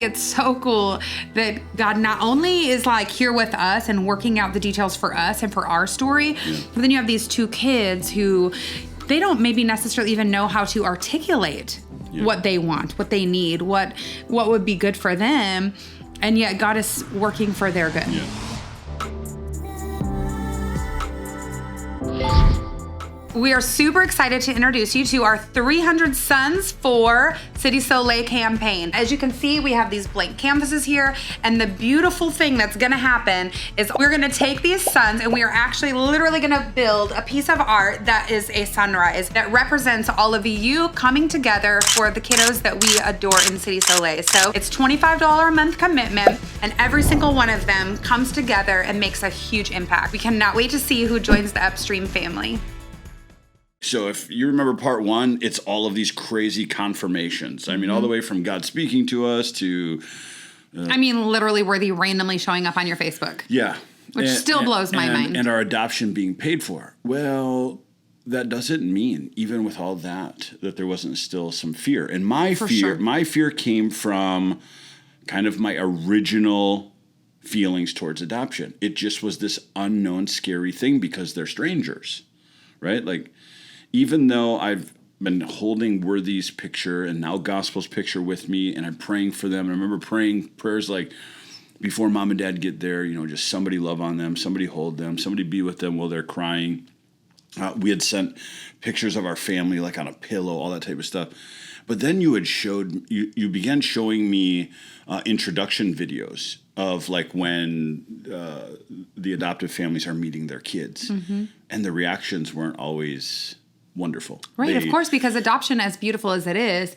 It's so cool that God not only is like here with us and working out the details for us and for our story, but then you have these two kids who they don't maybe necessarily even know how to articulate what they want, what they need, what would be good for them. And yet God is working for their good. Yeah. We are super excited to introduce you to our 300 Sons for City Soleil campaign. As you can see, we have these blank canvases here, and the beautiful thing that's gonna happen is we're gonna take these suns and we are actually literally gonna build a piece of art that is a sunrise that represents all of you coming together for the kiddos that we adore in City Soleil. So it's $25 a month commitment, and every single one of them comes together and makes a huge impact. We cannot wait to see who joins the Upstream family. So if you remember part one, it's all of these crazy confirmations. I mean, all the way from God speaking to us to... literally Worthy randomly showing up on your Facebook. Yeah. Which still blows my mind. And our adoption being paid for. Well, that doesn't mean, even with all that there wasn't still some fear. And my fear came from kind of my original feelings towards adoption. It just was this unknown, scary thing because they're strangers, right? Like, even though I've been holding Worthy's picture and now Gospel's picture with me, and I'm praying for them. And I remember praying prayers like, before mom and dad get there, just somebody love on them, somebody hold them, somebody be with them while they're crying. We had sent pictures of our family like on a pillow, all that type of stuff. But then you began showing me introduction videos of like when the adoptive families are meeting their kids, and the reactions weren't always wonderful. Right, of course, because adoption, as beautiful as it is,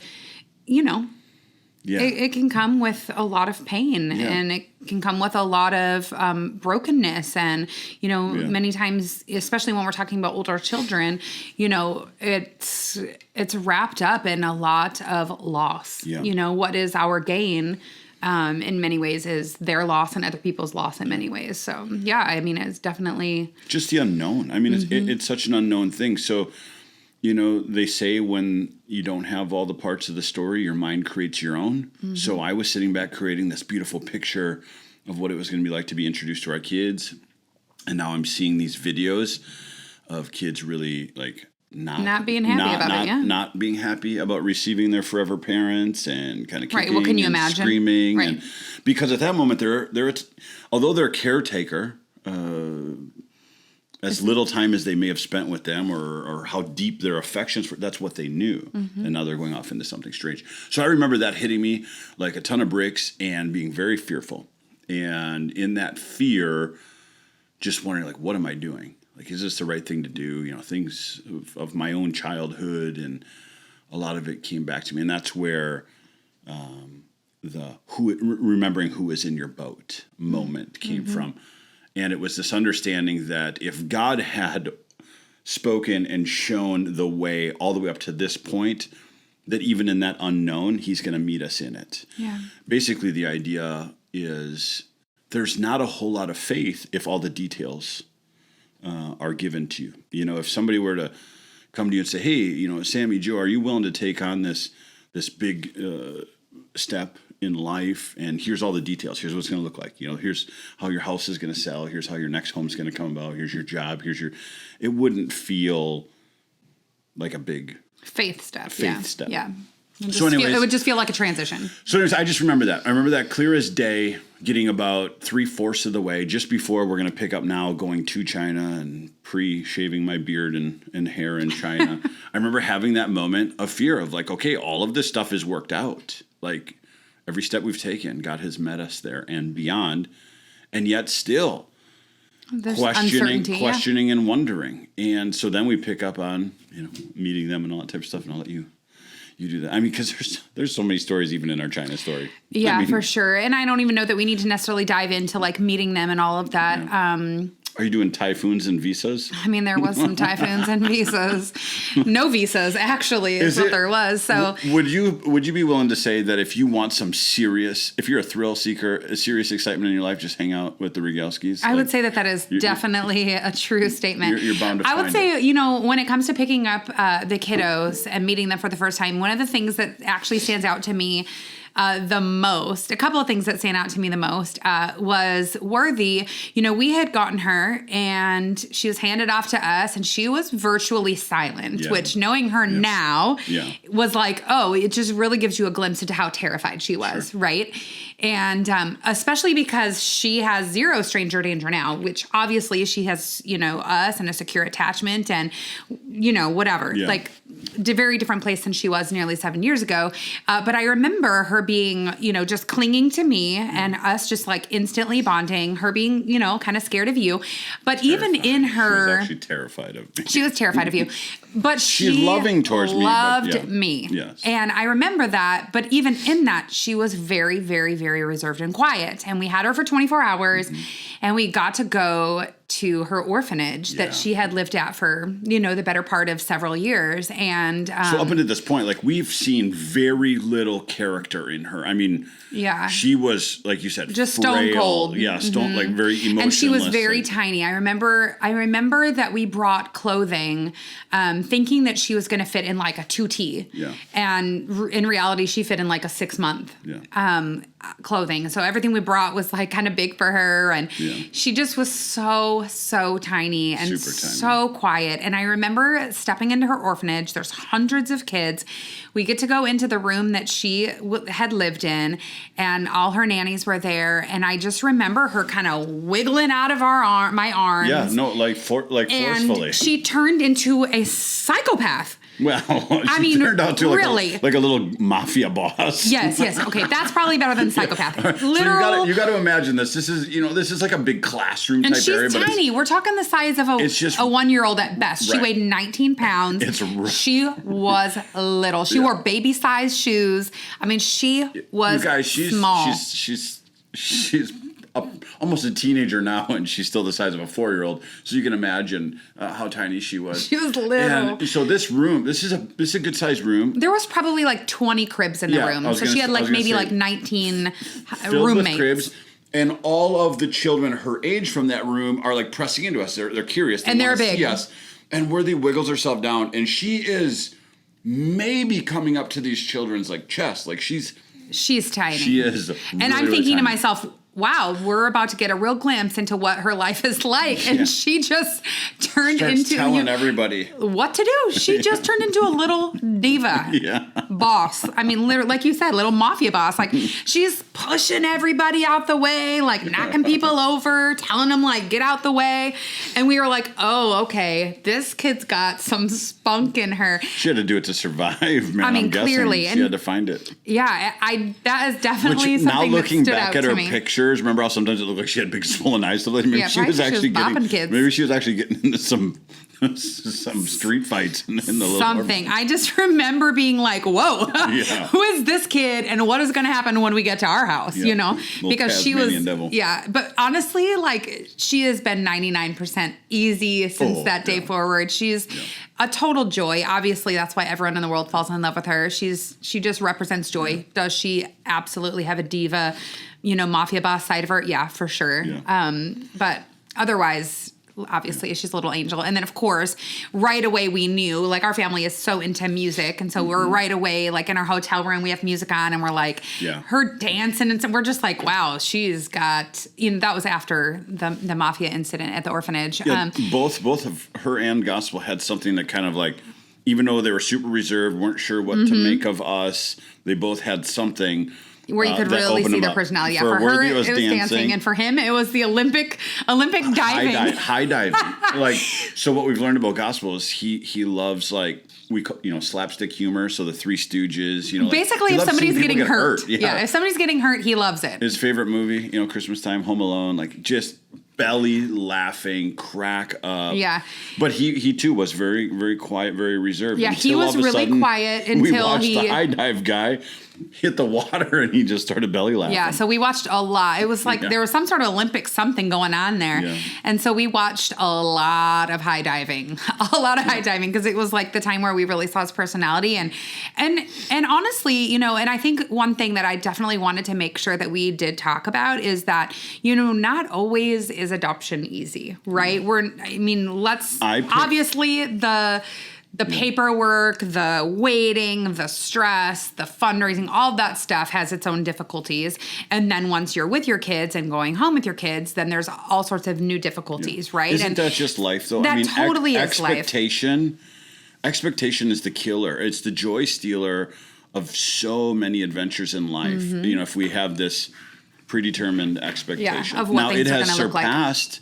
it can come with a lot of pain, and it can come with a lot of brokenness. And, many times, especially when we're talking about older children, it's wrapped up in a lot of loss. Yeah. What is our gain? In many ways is their loss and other people's loss in many ways. So, it's definitely... just the unknown. It's such an unknown thing. So, they say when you don't have all the parts of the story, your mind creates your own. So I was sitting back creating this beautiful picture of what it was going to be like to be introduced to our kids. And now I'm seeing these videos of kids really like not being happy not being happy about receiving their forever parents and kind of kicking right. Well, can you imagine? Screaming. Right. And because at that moment although they're a caretaker, as little time as they may have spent with them or how deep their affections were, that's what they knew. And now they're going off into something strange. So I remember that hitting me like a ton of bricks and being very fearful. And in that fear, just wondering, like, what am I doing? Like, is this the right thing to do? Things of my own childhood, and a lot of it came back to me. And that's where remembering who is in your boat moment came from. And it was this understanding that if God had spoken and shown the way all the way up to this point, that even in that unknown, he's going to meet us in it. Yeah. Basically, the idea is there's not a whole lot of faith if all the details are given to you. If somebody were to come to you and say, hey, Sammy, Joe, are you willing to take on this big step in life, and here's all the details. Here's what it's going to look like. Here's how your house is going to sell. Here's how your next home is going to come about. Here's your job. It wouldn't feel like a big faith step. Yeah. It would just feel like a transition. So anyways, I just remember that. I remember that clear as day, getting about 3/4 of the way, just before we're going to pick up now, going to China and pre-shaving my beard and hair in China. I remember having that moment of fear of like, okay, all of this stuff is worked out. Like, every step we've taken, God has met us there and beyond, and yet still there's questioning and wondering. And so then we pick up on, meeting them and all that type of stuff, and I'll let you do that. Because there's so many stories even in our China story. Yeah, for sure. And I don't even know that we need to necessarily dive into like meeting them and all of that. Yeah. Are you doing typhoons and visas? There was some typhoons and visas. No visas, actually, is what there was. So would you be willing to say that if you want if you're a thrill seeker, a serious excitement in your life, just hang out with the Rogalskis? I would say that is definitely a true statement. You're bound to find it. I would say, when it comes to picking up the kiddos and meeting them for the first time, one of the things that actually stands out to me the most, a couple of things that stand out to me the most was Worthy. You know, we had gotten her and she was handed off to us and she was virtually silent, which knowing her now was like, oh, it just really gives you a glimpse into how terrified she was, right? And especially because she has zero stranger danger now, which obviously she has, you know, us and a secure attachment and, you know, whatever, like very different place than she was nearly 7 years ago. But I remember her being, you know, just clinging to me and us just like instantly bonding, her being, you know, kind of scared of you. But even in her... She was actually terrified of me. She was terrified of you. But she's loving towards me. Loved me. Yes. And I remember that. But even in that, she was very, very, very reserved and quiet. And we had her for 24 hours. And we got to go to her orphanage that she had lived at for, you know, the better part of several years. And so up until this point, like we've seen very little character in her. I mean, she was, like you said, just frail, stone cold. Like very emotionless. And she was very tiny. I remember that we brought clothing, thinking that she was going to fit in like a 2T. Yeah. And in reality, she fit in like a 6-month clothing. So everything we brought was like kind of big for her. And she just was so tiny and so quiet. And I remember stepping into her orphanage. There's hundreds of kids. We get to go into the room that she had lived in, and all her nannies were there. And I just remember her kind of wiggling out of my arms. Yeah, no, like forcefully. And she turned into a psychopath. Well, she turned out to really, like a little mafia boss. Yes. Okay, that's probably better than psychopath. Literal. So you got to imagine this. This is like a big classroom type area. And she's tiny. We're talking the size of a 1-year-old at best. She weighed 19 pounds. She was little. She wore baby-sized shoes. I mean, she was small. She's almost a teenager now, and she's still the size of a 4-year-old. So you can imagine how tiny she was. She was little. And so this room, this is a good sized room. There was probably like 20 cribs in the room. So she had like maybe like 19 roommates. With cribs. And all of the children her age from that room are like pressing into us. They're curious. And they're big. Yes. And Worthy wiggles herself down, and she is maybe coming up to these children's like chest. Like she's tiny. She is. And I'm thinking to myself, wow, we're about to get a real glimpse into what her life is like. And she just turned into telling everybody what to do. She just turned into a little diva boss. I mean, literally, like you said, little mafia boss. Like she's pushing everybody out the way, like knocking people over, telling them like, get out the way. And we were like, oh, okay, this kid's got some spunk in her. She had to do it to survive, man. I mean, clearly. She had to find it. Yeah, that is definitely something that stood out to me. Now looking back at her picture, remember how sometimes it looked like she had big swollen eyes? Maybe she was actually getting into some street fights in the little something. I just remember being like, whoa, who is this kid and what is going to happen when we get to our house, you know? Because she was, but honestly, like she has been 99% easy since that day forward. She's a total joy. Obviously, that's why everyone in the world falls in love with her. She just represents joy. Does she absolutely have a diva, you know, mafia boss side of her? Yeah, for sure. Yeah. But otherwise, obviously, she's a little angel. And then, of course, right away we knew, like, our family is so into music. And so we're right away, like, in our hotel room, we have music on and we're like, her dancing. And we're just like, wow, she's got, you know, that was after the mafia incident at the orphanage. Yeah, both of her and Gospel had something that kind of like, even though they were super reserved, weren't sure what to make of us, they both had something where you could really see their personality. Yeah, for her, it was dancing, and for him, it was the Olympic diving. High diving. Like, so what we've learned about Gospel is he loves, like, slapstick humor. So the Three Stooges, like, basically, if somebody's getting hurt. If somebody's getting hurt, he loves it. His favorite movie, Christmas time, Home Alone, like just belly laughing, crack up. Yeah. But he too was very, very quiet, very reserved. Yeah, he was really quiet until we watched the high dive guy hit the water and he just started belly laughing. Yeah, so we watched a lot. It was like there was some sort of Olympic something going on there. Yeah. And so we watched a lot of high diving. High diving because it was like the time where we really saw his personality and honestly, and I think one thing that I definitely wanted to make sure that we did talk about is that, not always is adoption easy, right? Obviously the paperwork, the waiting, the stress, the fundraising, all that stuff has its own difficulties. And then once you're with your kids and going home with your kids, then there's all sorts of new difficulties, right? Isn't that just life, though? That totally is life. Expectation is the killer. It's the joy stealer of so many adventures in life. You know, if we have this predetermined expectation. Of what now, things it are has gonna look like. surpassed.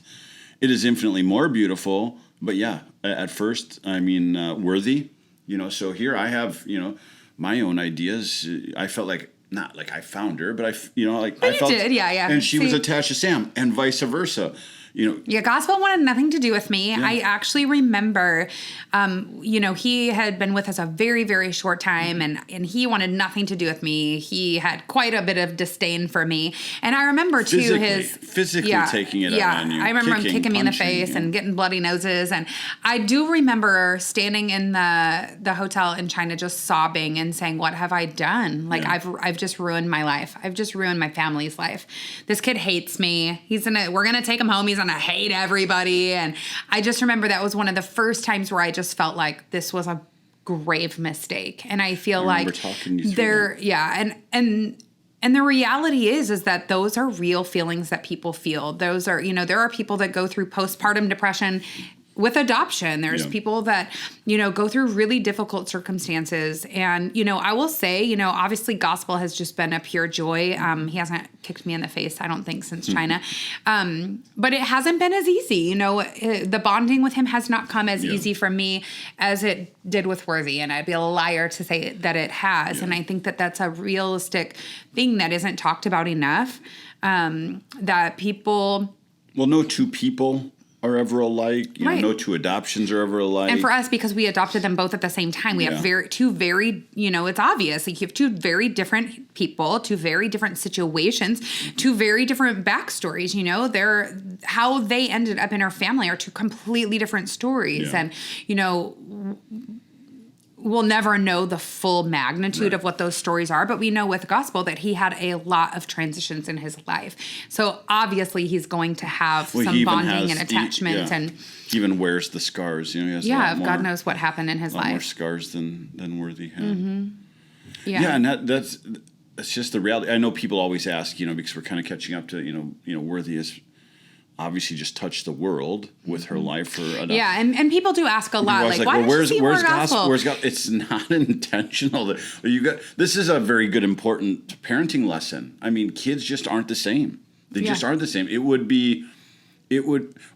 It is infinitely more beautiful. But yeah, at first, I mean, worthy. You know, so here I have, you know, my own ideas. I felt like, not like I found her, but I felt. Did, yeah. And she was attached to Sam, and vice versa. You know, yeah, Gospel wanted nothing to do with me. Yeah. I actually remember, you know, he had been with us a very, very short time, and he wanted nothing to do with me. He had quite a bit of disdain for me. And I remember, too, physically taking it out on you. I remember him kicking me in the face and getting bloody noses. And I do remember standing in the hotel in China just sobbing and saying, what have I done? Like, I've just ruined my life. I've just ruined my family's life. This kid hates me. We're going to take him home. He's gonna hate everybody. And I just remember that was one of the first times where I just felt like this was a grave mistake. And I feel like and the reality is that those are real feelings that people feel. Those are, you know, there are people that go through postpartum depression with adoption. There's people that, you know, go through really difficult circumstances. And, you know, I will say, you know, obviously Gospel has just been a pure joy. He hasn't kicked me in the face, I don't think, since China. But it hasn't been as easy. You know, the bonding with him has not come as easy for me as it did with Worthy. And I'd be a liar to say that it has. And I think that that's a realistic thing that isn't talked about enough. That people... Well, no two people are ever alike. You know, no two adoptions are ever alike. And for us, because we adopted them both at the same time, we have two very, you know, it's obvious. Like, you have two very different people, two very different situations, two very different backstories, you know. How they ended up in our family are two completely different stories. And, you know, we'll never know the full magnitude of what those stories are, but we know with Gospel that he had a lot of transitions in his life. So obviously he's going to have some bonding and attachment. And he even wears the scars. You know, he has God knows what happened in his life. More scars than Worthy had. Yeah, and that's just the reality. I know people always ask, you know, because we're kind of catching up to, you know, Worthy is obviously just touched the world with her life for adoption. Yeah, and people do ask a lot, like, why where's Gospel? Where's Gospel? It's not intentional. This is a very good, important parenting lesson. I mean, kids just aren't the same. They just aren't the same.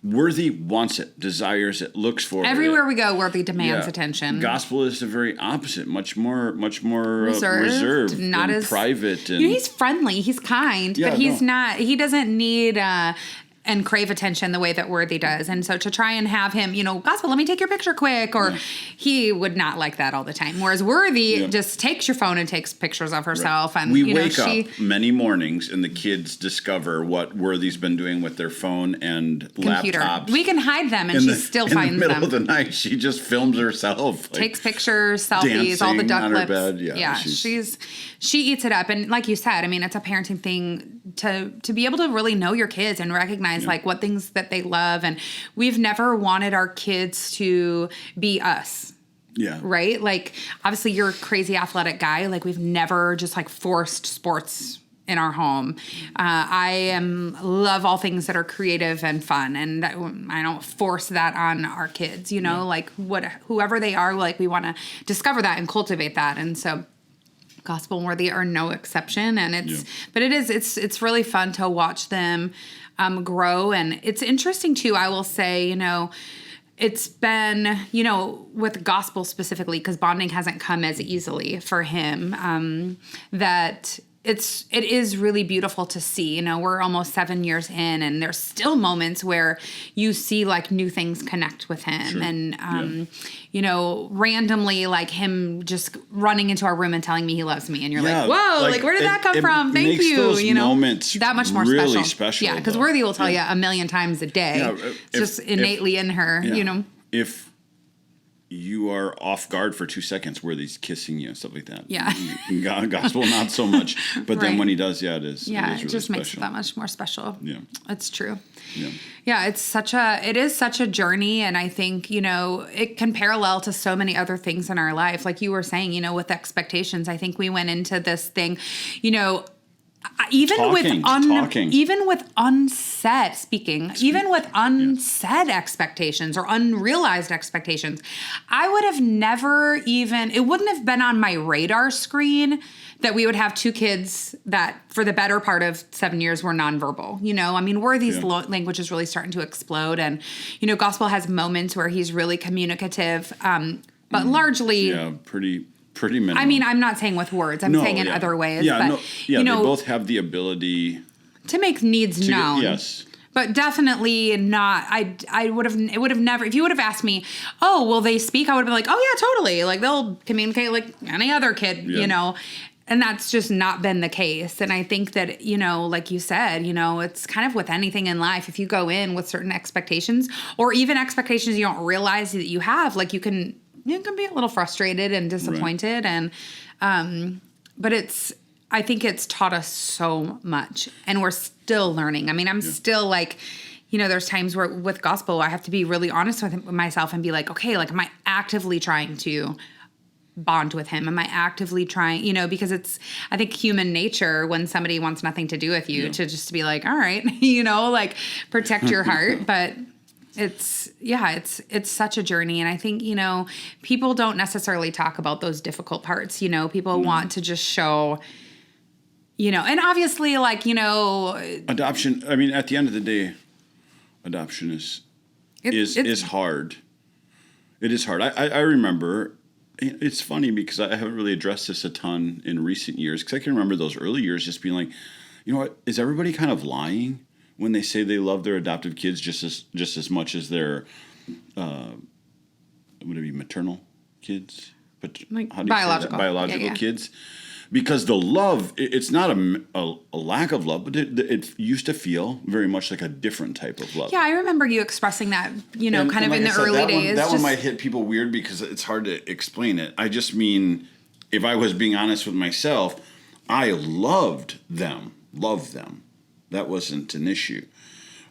Worthy wants it, desires it, looks for it. Everywhere we go, Worthy demands attention. Gospel is the very opposite, much more reserved, not and as private. And, you know, he's friendly, he's kind, but he's not. He doesn't need and crave attention the way that Worthy does. And so to try and have him, you know, Gospel, let me take your picture quick, or he would not like that all the time. Whereas Worthy just takes your phone and takes pictures of herself. And we wake up many mornings and the kids discover what Worthy's been doing with their phone and computer. Laptops. We can hide them and she still finds them. In the middle of the night, she just films herself. Like, takes pictures, selfies, all the duck lips. Bed. She eats it up. And like you said, I mean, it's a parenting thing to be able to really know your kids and recognize like what things that they love. And we've never wanted our kids to be us. Yeah. Right? Like, obviously you're a crazy athletic guy. Like, we've never just like forced sports in our home. I love all things that are creative and fun, and I don't force that on our kids, you know, like whoever they are, like we want to discover that and cultivate that. And so Gospel and Worthy are no exception. And it's really fun to watch them grow. And it's interesting too, I will say, you know, it's been, you know, with Gospel specifically, because bonding hasn't come as easily for him, that it is really beautiful to see. You know, we're almost 7 years in, and there's still moments where you see like new things connect with him. And, you know, randomly like him just running into our room and telling me he loves me. And you're like, whoa, like where did that come from? Thank you. Those you know, moments that much more really special. Yeah. Because Worthy will tell you a million times a day. It's just innately in her, you know. you are off guard for 2 seconds where he's kissing you and stuff like that. Yeah. Gospel, not so much. But then when he does, it is. Yeah, it is really just special. makes it that much more special. Yeah. It's true. Yeah. Yeah, it is such a journey. And I think, it can parallel to so many other things in our life. Like you were saying, with expectations, I think we went into this thing, even with unsaid expectations or unrealized expectations, I would have never it wouldn't have been on my radar screen that we would have 2 kids that for the better part of 7 years were nonverbal. Worthy's language is really starting to explode, and Gospel has moments where he's really communicative, but largely pretty minimal. I'm not saying with words. I'm saying in other ways. Yeah, but, they both have the ability to make needs known. Yes. But definitely not. It would have never, if you would have asked me, oh, will they speak? I would have been like, oh yeah, totally. Like they'll communicate like any other kid, and that's just not been the case. And I think that, like you said, it's kind of with anything in life. If you go in with certain expectations or even expectations you don't realize that you have, like you can be a little frustrated and disappointed. Right. And, but I think it's taught us so much, and we're still learning. I'm still like, there's times where with Gospel, I have to be really honest with myself and be like, okay, like, am I actively trying to bond with him? Am I actively trying, because it's, I think human nature when somebody wants nothing to do with you to just be like, all right, like protect your heart. But it's such a journey. And I think, people don't necessarily talk about those difficult parts. People want to just show, and obviously like, adoption. At the end of the day, adoption is hard. It is hard. I remember, it's funny because I haven't really addressed this a ton in recent years, because I can remember those early years just being like, what, is everybody kind of lying when they say they love their adoptive kids just as much as their would it be maternal kids? But like biological kids? Because the love, it's not a lack of love, but it used to feel very much like a different type of love. Yeah, I remember you expressing that, kind of like in the early days. That one might hit people weird because it's hard to explain it. I just mean, if I was being honest with myself, I loved them. That wasn't an issue.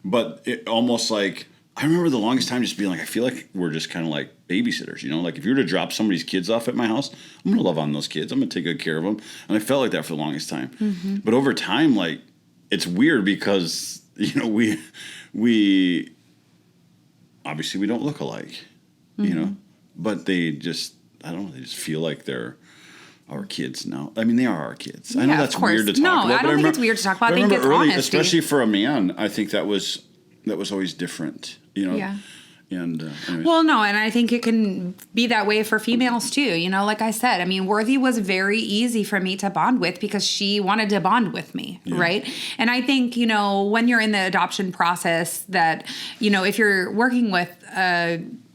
But it almost like, I remember the longest time just being like, I feel like we're just kind of like babysitters, Like if you were to drop somebody's kids off at my house, I'm going to love on those kids. I'm going to take good care of them. And I felt like that for the longest time. Mm-hmm. But over time, like, it's weird because, we obviously we don't look alike, but they just, I don't know, they just feel like they're our kids now. They are our kids. I know that's weird to talk about. No, I don't think it's weird to talk about. I think it's honesty. Especially for a man, I think that was always different, Yeah. And well, no, and I think it can be that way for females too. Like I said, Worthy was very easy for me to bond with because she wanted to bond with me, right? And I think, when you're in the adoption process that, if you're working with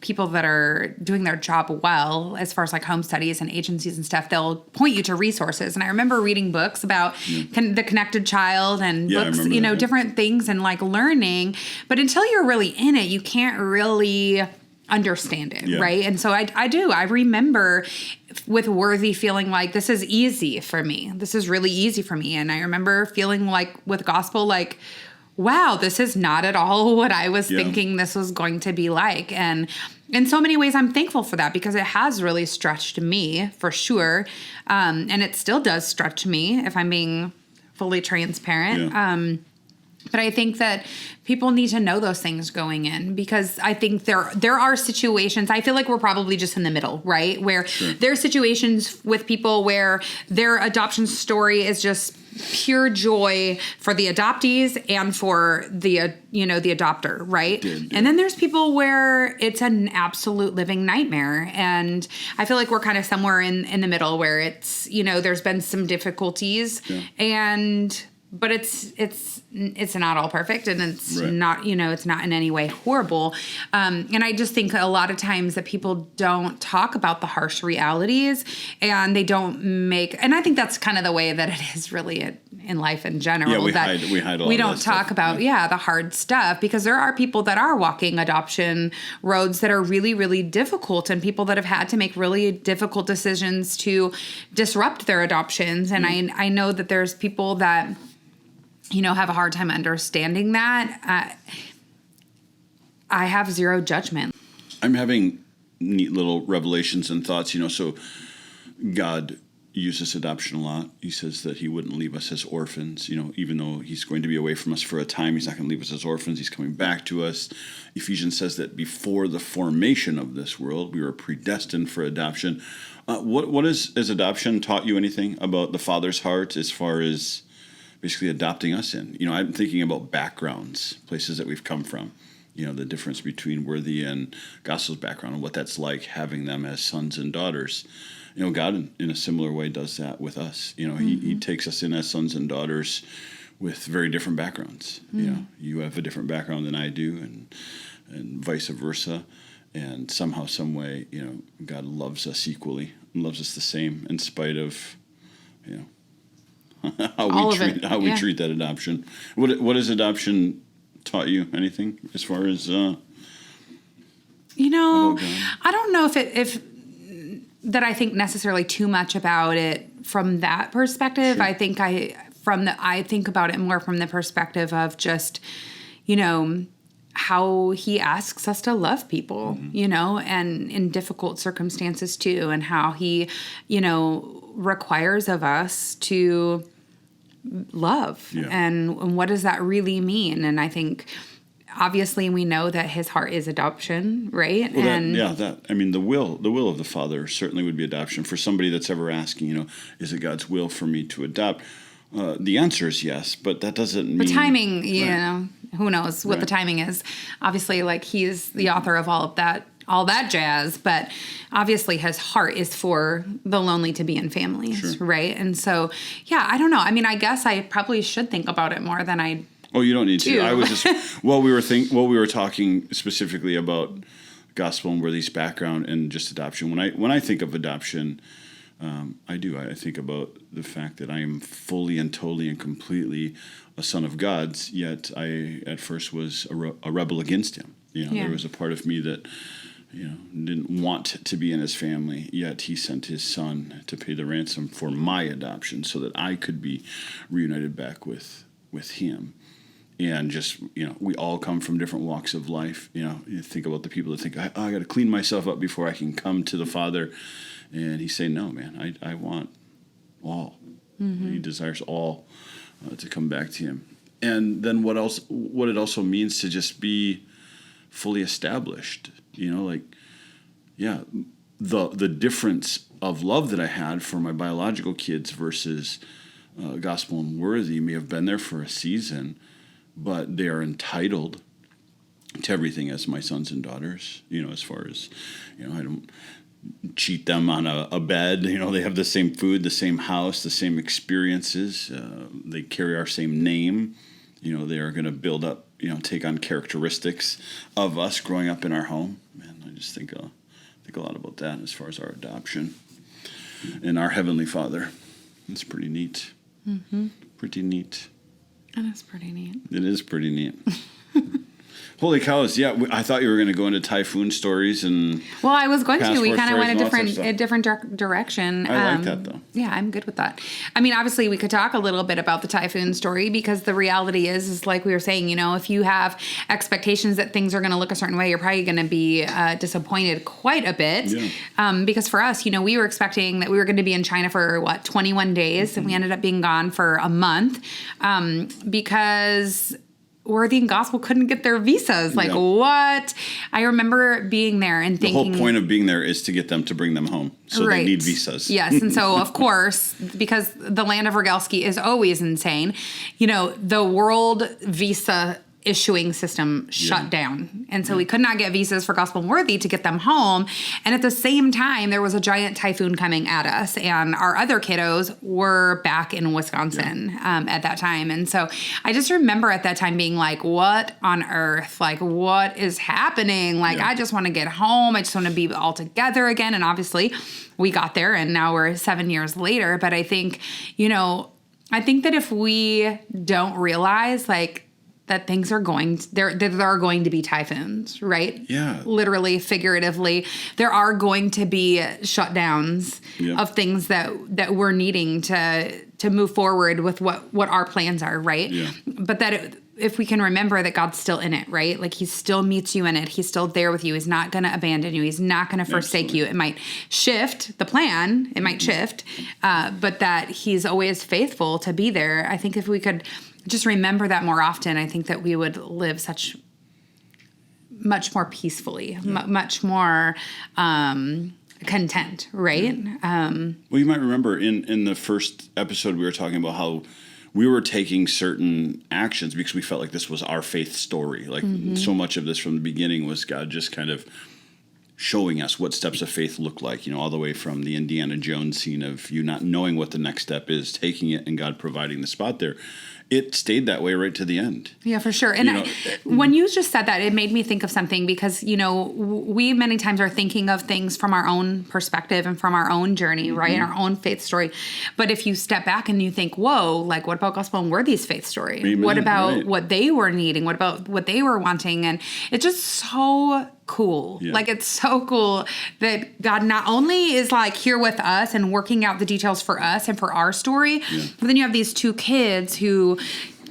people that are doing their job well, as far as like home studies and agencies and stuff, they'll point you to resources. And I remember reading books about the connected child and books, different things and like learning. But until you're really in it, you can't really understand it, right? And so I do. I remember with Worthy feeling like this is easy for me. This is really easy for me. And I remember feeling like with Gospel, like, wow, this is not at all what I was thinking this was going to be like. And in so many ways, I'm thankful for that because it has really stretched me for sure. And it still does stretch me if I'm being fully transparent. Yeah. But I think that people need to know those things going in because I think there are situations, I feel like we're probably just in the middle, right? Where there are situations with people where their adoption story is just pure joy for the adoptees and for the, the adopter, right? And then there's people where it's an absolute living nightmare. And I feel like we're kind of somewhere in the middle where it's, there's been some difficulties and but it's not all perfect, and it's Right. not, it's not in any way horrible. And I just think a lot of times that people don't talk about the harsh realities, and they don't and I think that's kind of the way that it is really in life in general. Yeah, we that hide a lot we of don't that talk stuff. about, the hard stuff, because there are people that are walking adoption roads that are really, really difficult, and people that have had to make really difficult decisions to disrupt their adoptions. And I know that there's people that, have a hard time understanding that. I have zero judgment. I'm having neat little revelations and thoughts, so God uses adoption a lot. He says that he wouldn't leave us as orphans, even though he's going to be away from us for a time, he's not going to leave us as orphans. He's coming back to us. Ephesians says that before the formation of this world, we were predestined for adoption. What has adoption taught you anything about the Father's heart as far as basically adopting us in? I'm thinking about backgrounds, places that we've come from. The difference between Worthy and Gospel's background and what that's like having them as sons and daughters. God in a similar way does that with us. He takes us in as sons and daughters with very different backgrounds. You have a different background than I do, and vice versa. And somehow, some way, God loves us equally, and loves us the same in spite of, how we treat that adoption. What has adoption taught you? Anything as far as I don't know if that I think necessarily too much about it from that perspective. Sure. I think I think about it more from the perspective of just, how he asks us to love people, and in difficult circumstances too, and how he, requires of us to love. Yeah. And what does that really mean? And I think obviously we know that his heart is adoption, right? Well, and the will of the Father certainly would be adoption. For somebody that's ever asking, is it God's will for me to adopt? The answer is yes, but that doesn't mean... the timing, Right. Who knows what the timing is. Obviously, he's the author of all that jazz, but obviously his heart is for the lonely to be in families, Sure. right? And so, I don't know. I mean, I guess I probably should think about it more than I Oh, you don't need do. to. I was just... we were talking specifically about Gospel and Worthy's background and just adoption. When I think of adoption... I think about the fact that I am fully and totally and completely a son of God's, yet I at first was a rebel against him. There was a part of me that, didn't want to be in his family, yet he sent his son to pay the ransom for my adoption so that I could be reunited back with him. And just, we all come from different walks of life. You think about the people that think, I got to clean myself up before I can come to the Father. And he's saying, no, man, I want all. Mm-hmm. He desires all to come back to him. And then what it also means to just be fully established, the difference of love that I had for my biological kids versus Gospel and Worthy may have been there for a season, but they are entitled to everything as my sons and daughters, as far as, I don't cheat them on a bed. They have the same food, the same house, the same experiences. They carry our same name. They are going to build up, take on characteristics of us growing up in our home. Man, I just think a lot about that as far as our adoption and our Heavenly Father. It's pretty neat. Mm-hmm. Pretty neat. That is pretty neat. It is pretty neat. Holy cows! Yeah, I thought you were going to go into typhoon stories and. Well, I was going to. We kind of went a different direction. I like that though. Yeah, I'm good with that. I mean, obviously, we could talk a little bit about the typhoon story because the reality is like we were saying. If you have expectations that things are going to look a certain way, you're probably going to be disappointed quite a bit. Yeah. Because for us, we were expecting that we were going to be in China for 21 days, and we ended up being gone for a month because Worthy and Gospel couldn't get their visas. What? I remember being there and thinking... The whole point of being there is to get them to bring them home. So They need visas. Yes. And so, of course, because the land of Rogalski is always insane, the world visa issuing system shut down. And so we could not get visas for Gospel Worthy to get them home. And at the same time, there was a giant typhoon coming at us. And our other kiddos were back in Wisconsin at that time. And so I just remember at that time being like, what on earth? Like, what is happening? Like, I just want to get home. I just want to be all together again. And obviously we got there and now we're 7 years later. But I think, I think that if we don't realize like, that things are there are going to be typhoons, right? Yeah. Literally, figuratively. There are going to be shutdowns of things that we're needing to move forward with what our plans are, right? Yeah. But if we can remember that God's still in it, right? Like he still meets you in it. He's still there with you. He's not going to abandon you. He's not going to forsake you. It might shift the plan. It might shift, but that he's always faithful to be there. I think if we could just remember that more often, I think that we would live much more peacefully, much more content, right? Well, you might remember in the first episode we were talking about how we were taking certain actions because we felt like this was our faith story. Like so much of this from the beginning was God just kind of showing us what steps of faith look like, all the way from the Indiana Jones scene of you not knowing what the next step is, taking it and God providing the spot there. It stayed that way right to the end. Yeah, for sure. And when you just said that, it made me think of something because, we many times are thinking of things from our own perspective and from our own journey, right? And our own faith story. But if you step back and you think, whoa, like what about Gospel and Worthy's faith story? Amen. What about what they were needing? What about what they were wanting? And it's just so cool. Yeah. Like it's so cool that God not only is like here with us and working out the details for us and for our story, but then you have these two kids who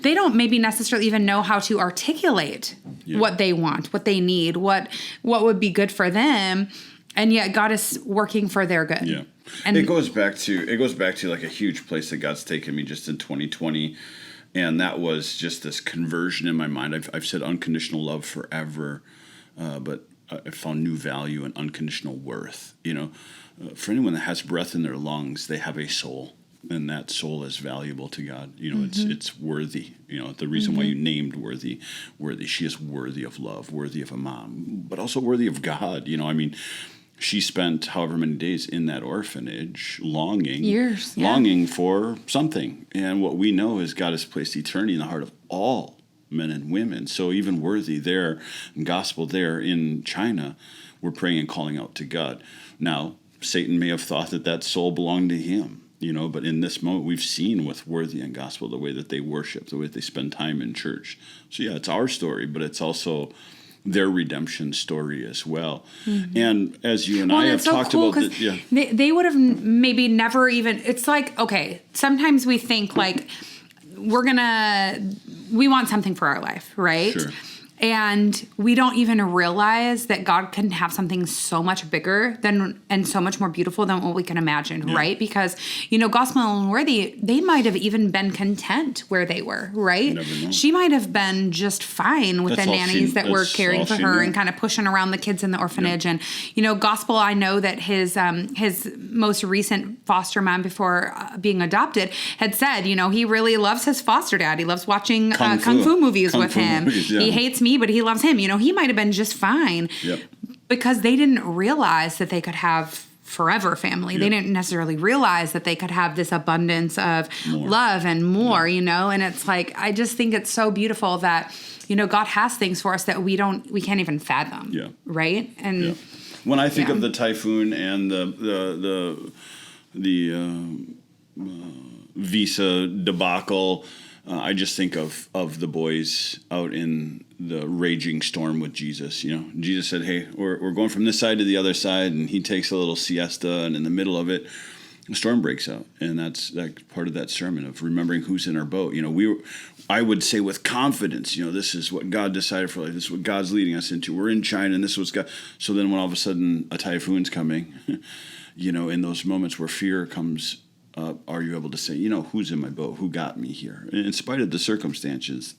they don't maybe necessarily even know how to articulate what they want, what they need, what would be good for them. And yet God is working for their good. Yeah. And it goes back to like a huge place that God's taken me just in 2020. And that was just this conversion in my mind. I've said unconditional love forever. But I found new value in unconditional worth. For anyone that has breath in their lungs, they have a soul, and that soul is valuable to God. It's worthy. The reason why you named worthy. She is worthy of love, worthy of a mom, but also worthy of God. She spent however many days in that orphanage, longing for something. And what we know is God has placed eternity in the heart of all men and women. So even Worthy there, and Gospel there in China, we're praying and calling out to God. Now, Satan may have thought that soul belonged to him, but in this moment we've seen with Worthy and Gospel the way that they worship, the way that they spend time in church. So yeah, it's our story, but it's also their redemption story as well. And as you and I have talked about they would have maybe never even, it's like, okay, sometimes we think like we want something for our life, right? Sure. And we don't even realize that God can have something so much bigger and so much more beautiful than what we can imagine, right? Because, Gospel and Worthy, they might have even been content where they were, right? She might have been just fine with the nannies that were caring for her and kind of pushing around the kids in the orphanage. And, Gospel, I know that his most recent foster mom before being adopted had said, he really loves his foster dad. He loves watching Kung Fu movies with him. He hates me, but he loves him. He might have been just fine because they didn't realize that they could have forever family. They didn't necessarily realize that they could have this abundance of love and more, and it's like, I just think it's so beautiful that, God has things for us that we can't even fathom. Yeah. Right. And when I think of the typhoon and the visa debacle, I just think of the boys out in the raging storm with Jesus. Jesus said, hey, we're going from this side to the other side, and he takes a little siesta, and in the middle of it, a storm breaks out. And that's part of that sermon of remembering who's in our boat. I would say with confidence, this is what God decided for life. This is what God's leading us into. We're in China, and this is what's God. So then when all of a sudden a typhoon's coming, in those moments where fear comes, are you able to say, who's in my boat? Who got me here? In spite of the circumstances,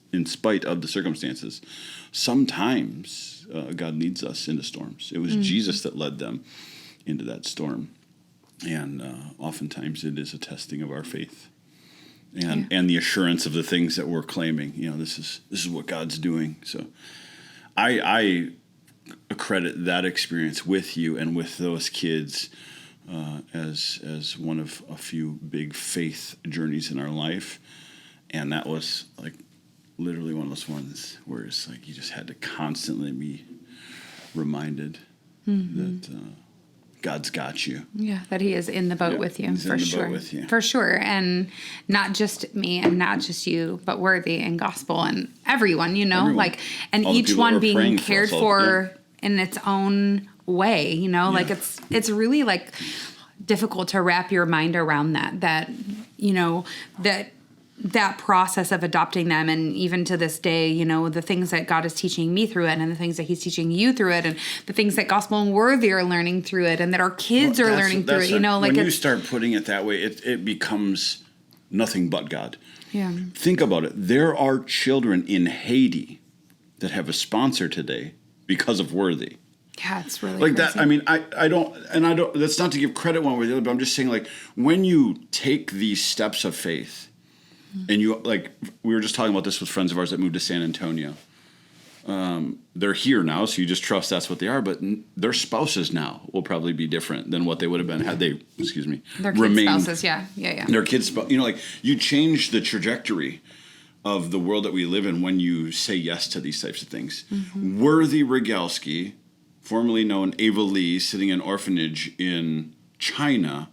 sometimes God leads us into storms. It was Jesus that led them into that storm. And oftentimes it is a testing of our faith. and the assurance of the things that we're claiming. This is what God's doing. So I accredit that experience with you and with those kids as one of a few big faith journeys in our life. And that was like literally one of those ones where it's like you just had to constantly be reminded that God's got you. Yeah, that he is in the boat with you, he's for in the sure. boat with you. For sure. And not just me and not just you, but Worthy and Gospel and everyone, Everyone. Like, and All the each people that one are being praying cared for us, for in its own way, like it's really like difficult to wrap your mind around that process of adopting them. And even to this day, the things that God is teaching me through it and the things that he's teaching you through it and the things that Gospel and Worthy are learning through it and that our kids are learning through it, when you start putting it that way, it becomes nothing but God. Yeah. Think about it. There are children in Haiti that have a sponsor today because of Worthy. Yeah, it's really like crazy. that. I mean, I don't. That's not to give credit one way or the other, but I'm just saying, like, when you take these steps of faith, and you, like, we were just talking about this with friends of ours that moved to San Antonio. They're here now, so you just trust that's what they are. But their spouses now will probably be different than what they would have been had they, their kids' remained. spouses, yeah. Their kids, like, you change the trajectory of the world that we live in when you say yes to these types of things. Worthy Rogalski, formerly known Ava Lee, sitting in an orphanage in China,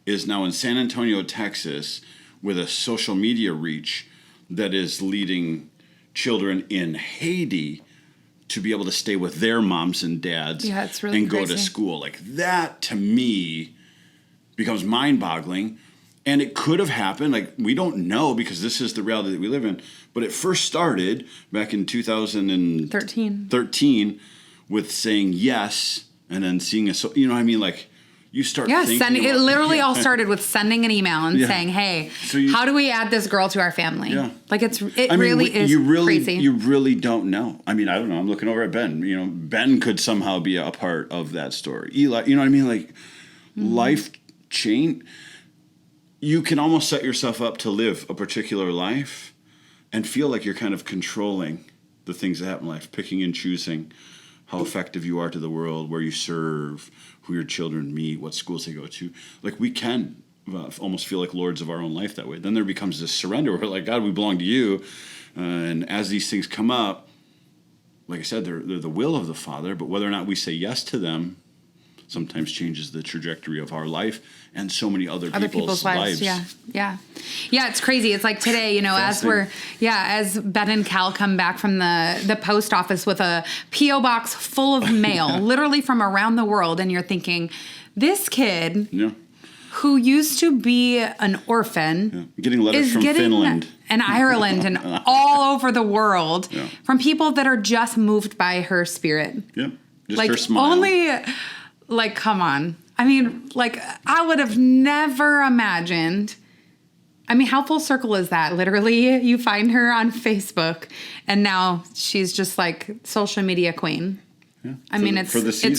is now in San Antonio, Texas, with a social media reach that is leading children in Haiti to be able to stay with their moms and dads it's really and crazy. go to school. Like, that, to me, becomes mind-boggling. And it could have happened. Like, we don't know because this is the reality that we live in. But it first started back in 2013 with saying yes and then seeing a... So, like... You start thinking it literally all started with sending an email and saying, hey, how do we add this girl to our family? Yeah. Like, it really is crazy. You really don't know. I mean, I don't know. I'm looking over at Ben. Ben could somehow be a part of that story. Eli, you know what I mean? Like, life change. You can almost set yourself up to live a particular life and feel like you're kind of controlling the things that happen in life, picking and choosing how effective you are to the world, where you serve, who your children meet, what schools they go to. Like, we can almost feel like lords of our own life that way. Then there becomes this surrender where, like, God, we belong to you. And as these things come up, like I said, they're the will of the Father, but whether or not we say yes to them sometimes changes the trajectory of our life and so many other people's lives. Yeah, it's crazy. It's like today, as Ben and Cal come back from the post office with a P.O. box full of mail, literally from around the world, and you're thinking, this kid who used to be an orphan getting letters from Finland and Ireland and all over the world from people that are just moved by her spirit. Yeah, just like, her smile. Like, come on. I mean, like, I would have never imagined. I mean, how full circle is that? Literally, you find her on Facebook, and now she's just like social media queen. Yeah, I mean, it's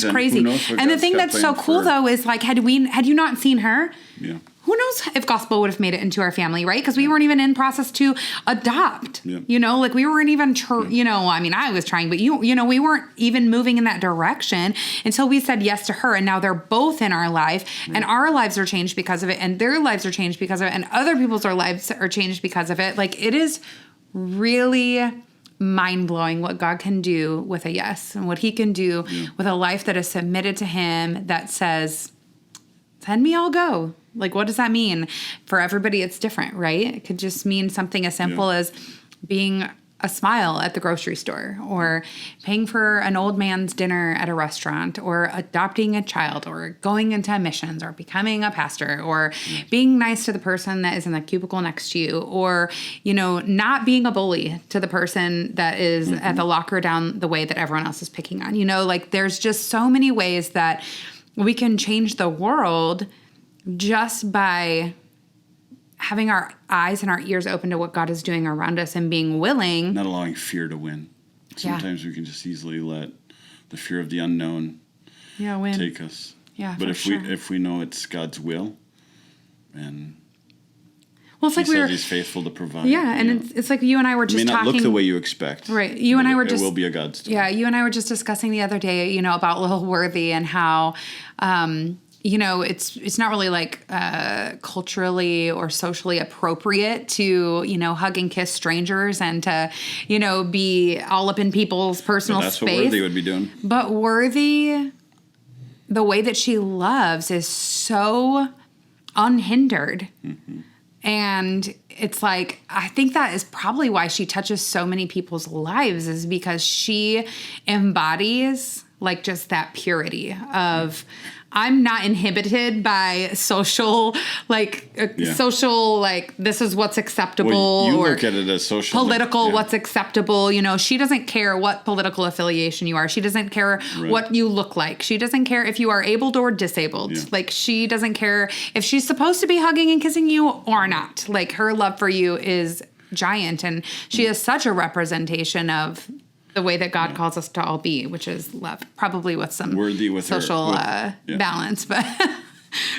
crazy. And the thing that's so cool, though, is like, had you not seen her? Yeah. Who knows if Gospel would have made it into our family, right? Because we weren't even in process to adopt. Yeah. Like, we weren't even, I mean, I was trying, but we weren't even moving in that direction until we said yes to her. And now they're both in our life, and our lives are changed because of it, and their lives are changed because of it, and other people's lives are changed because of it. Like, it is really mind-blowing what God can do with a yes, and what he can do with a life that is submitted to him, that says, send me, I'll go. Like, what does that mean? For everybody, it's different, right? It could just mean something as simple as being a smile at the grocery store, or paying for an old man's dinner at a restaurant, or adopting a child, or going into missions, or becoming a pastor, or being nice to the person that is in the cubicle next to you, or, not being a bully to the person that is at the locker down the way that everyone else is picking on. Like, there's just so many ways that we can change the world just by having our eyes and our ears open to what God is doing around us and being willing. Not allowing fear to win. Sometimes we can just easily let the fear of the unknown take us. Yeah, but if we know it's God's will, and Well, it's like he says he's faithful to provide. Yeah, and it's like you and I were just talking. It may not look the way you expect. Right. You and I were just. It will be a God story. Yeah, you and I were just discussing the other day, about Little Worthy and how, it's not really like culturally or socially appropriate to, hug and kiss strangers and to, be all up in people's personal space. That's what Worthy would be doing. But Worthy, the way that she loves is so unhindered. Mm-hmm. And it's like, I think that is probably why she touches so many people's lives, is because she embodies like just that purity of, I'm not inhibited by social, this is what's acceptable. Well, you or look at it as social. Political, what's acceptable. She doesn't care what political affiliation you are. She doesn't care what you look like. She doesn't care if you are abled or disabled. Yeah. Like, she doesn't care if she's supposed to be hugging and kissing you or not. Like, her love for you is giant. And she is such a representation of the way that God calls us to all be, which is love, probably with some Worthy with social balance, but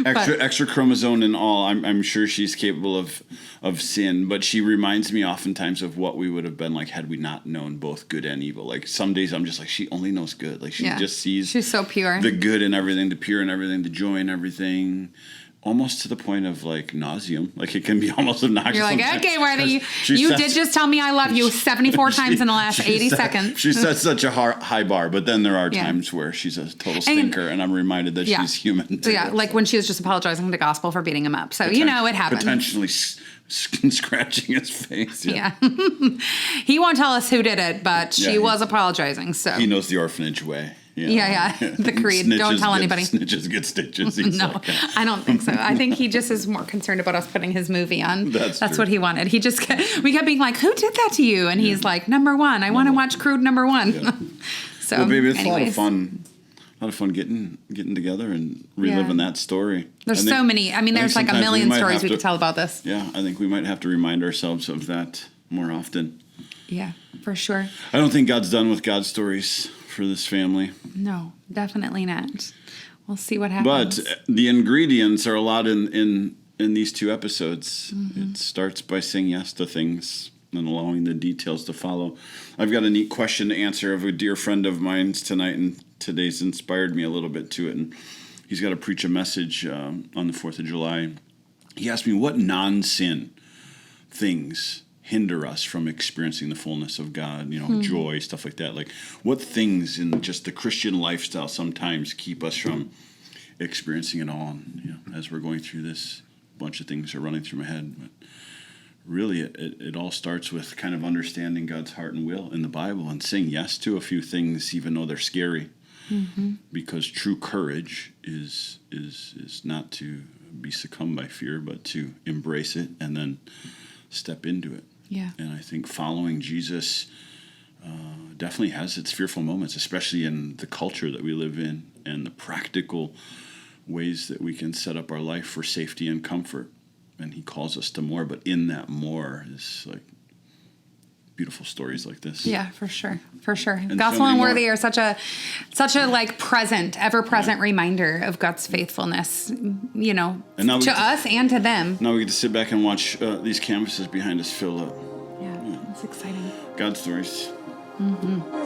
extra chromosome and all. I'm sure she's capable of sin, but she reminds me oftentimes of what we would have been like had we not known both good and evil. Like, some days I'm just like, she only knows good. Like, she just sees. She's so pure. The good in everything, the pure in everything, the joy in everything. Almost to the point of like nauseum. Like, it can be almost obnoxious. You're like, okay, Worthy, you did just tell me I love you 74 times in the last 80 seconds. She sets such a high bar, but then there are times where she's a total stinker, and I'm reminded that she's human too. Yeah, like when she was just apologizing to Gospel for beating him up. So, it happens. Potentially scratching his face. Yeah. He won't tell us who did it, but she was apologizing. So he knows the orphanage way. Yeah. The creed. Don't tell anybody. Snitches get stitches. No, I don't think so. I think he just is more concerned about us putting his movie on. That's what he wanted. We kept being like, who did that to you? And he's like, number one. I want to watch Crude number one. Yeah. So, well, baby, it's a lot of fun. A lot of fun getting together and reliving that story. There's so many. I mean, there's like a million stories we could tell about this. Yeah, I think we might have to remind ourselves of that more often. Yeah, for sure. I don't think God's done with God's stories for this family. No, definitely not. We'll see what happens. But the ingredients are a lot in these two episodes. Mm-hmm. It starts by saying yes to things and allowing the details to follow. I've got a neat question to answer of a dear friend of mine's tonight, and today's inspired me a little bit to it. And he's got to preach a message on the 4th of July. He asked me, what non-sin things hinder us from experiencing the fullness of God, joy, stuff like that. Like, what things in just the Christian lifestyle sometimes keep us from experiencing it all? And, as we're going through this, a bunch of things are running through my head. But really, it all starts with kind of understanding God's heart and will in the Bible and saying yes to a few things, even though they're scary. Mm-hmm. Because true courage is not to be succumbed by fear, but to embrace it and then step into it. Yeah. And I think following Jesus definitely has its fearful moments, especially in the culture that we live in and the practical ways that we can set up our life for safety and comfort. And he calls us to more, but in that more is like beautiful stories like this. Yeah, for sure. For sure. And Gospel and Worthy are such a like present, ever-present reminder of God's faithfulness, to us and to them. Now we get to sit back and watch these canvases behind us fill up. Yeah, it's exciting. God stories. Mm-hmm.